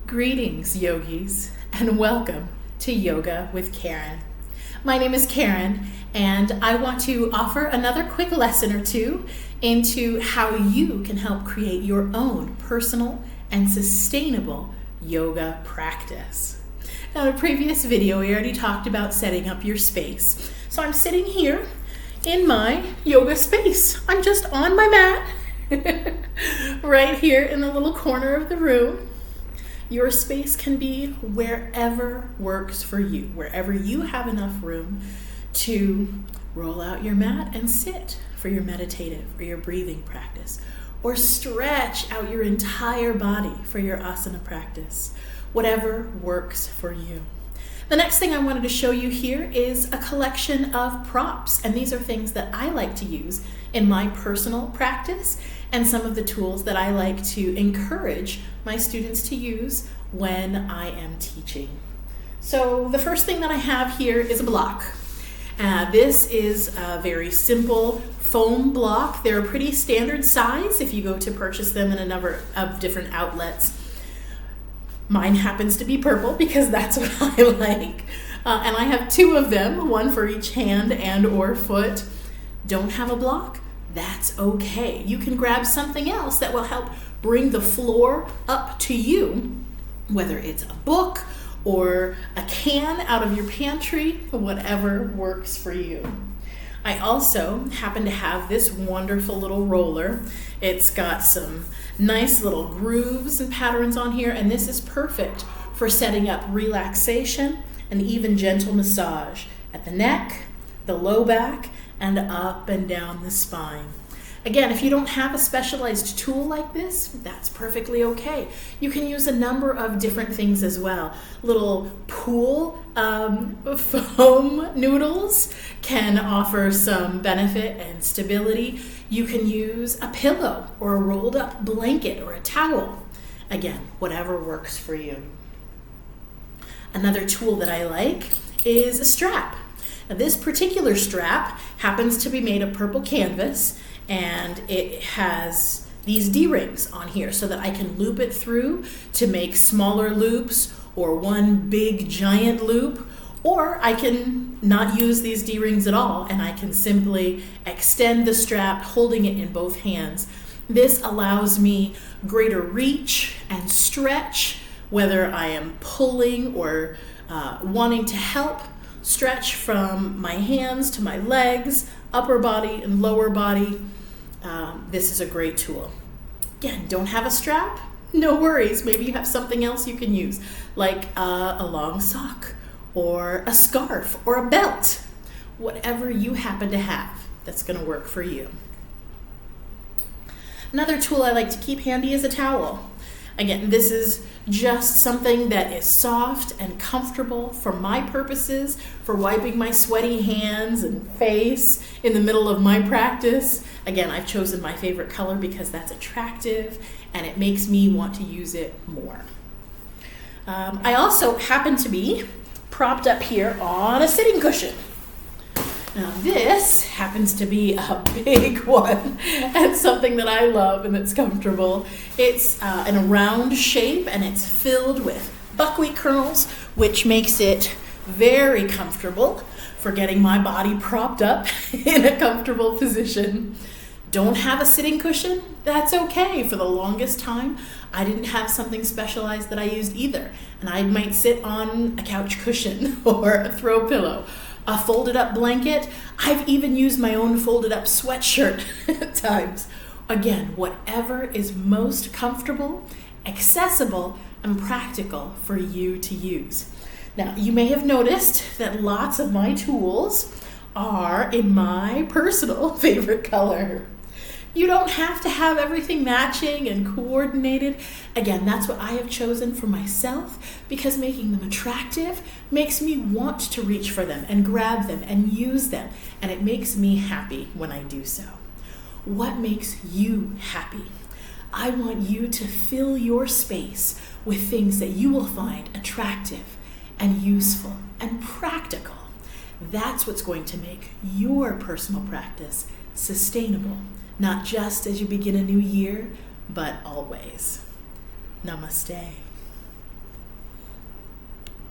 Greetings, yogis, and welcome to Yoga with Karen. My name is Karen, and I want to offer another quick lesson or two into how you can help create your own personal and sustainable yoga practice. Now, in a previous video, we already talked about setting up your space. So I'm sitting here in my yoga space. I'm just on my mat right here in the little corner of the room. Your space can be wherever works for you, wherever you have enough room to roll out your mat and sit for your meditative or your breathing practice, or stretch out your entire body for your asana practice, whatever works for you. The next thing I wanted to show you here is a collection of props, and these are things that I like to use in my personal practice and some of the tools that I like to encourage my students to use when I am teaching. So the first thing that I have here is a block. This is a very simple foam block. They're a pretty standard size if you go to purchase them in a number of different outlets. Mine happens to be purple because that's what I like. And I have two of them, one for each hand and or foot. Don't have a block? That's okay. You can grab something else that will help bring the floor up to you, whether it's a book or a can out of your pantry, whatever works for you. I also happen to have this wonderful little roller. It's got some nice little grooves and patterns on here, and this is perfect for setting up relaxation and even gentle massage at the neck, the low back, and up and down the spine. Again, if you don't have a specialized tool like this, that's perfectly okay. You can use a number of different things as well. Little pool foam noodles can offer some benefit and stability. You can use a pillow or a rolled up blanket or a towel. Again, whatever works for you. Another tool that I like is a strap. Now, this particular strap happens to be made of purple canvas, and it has these D-rings on here so that I can loop it through to make smaller loops or one big giant loop, or I can not use these D-rings at all and I can simply extend the strap holding it in both hands. This allows me greater reach and stretch, whether I am pulling or wanting to help stretch from my hands to my legs, upper body and lower body. This is a great tool. Again, don't have a strap? No worries. Maybe you have something else you can use, like a long sock or a scarf or a belt. Whatever you happen to have that's going to work for you. Another tool I like to keep handy is a towel. Again, this is just something that is soft and comfortable for my purposes, for wiping my sweaty hands and face in the middle of my practice. Again, I've chosen my favorite color because that's attractive and it makes me want to use it more. I also happen to be propped up here on a sitting cushion. Now this happens to be a big one and something that I love and that's comfortable. It's in a round shape and it's filled with buckwheat kernels, which makes it very comfortable for getting my body propped up in a comfortable position. Don't have a sitting cushion? That's okay. For the longest time, I didn't have something specialized that I used either. And I might sit on a couch cushion or a throw pillow. A folded up blanket. I've even used my own folded up sweatshirt at times. Again, whatever is most comfortable, accessible, and practical for you to use. Now, you may have noticed that lots of my tools are in my personal favorite color. You don't have to have everything matching and coordinated. Again, that's what I have chosen for myself because making them attractive makes me want to reach for them and grab them and use them, and it makes me happy when I do so. What makes you happy? I want you to fill your space with things that you will find attractive and useful and practical. That's what's going to make your personal practice sustainable. Not just as you begin a new year, but always. Namaste.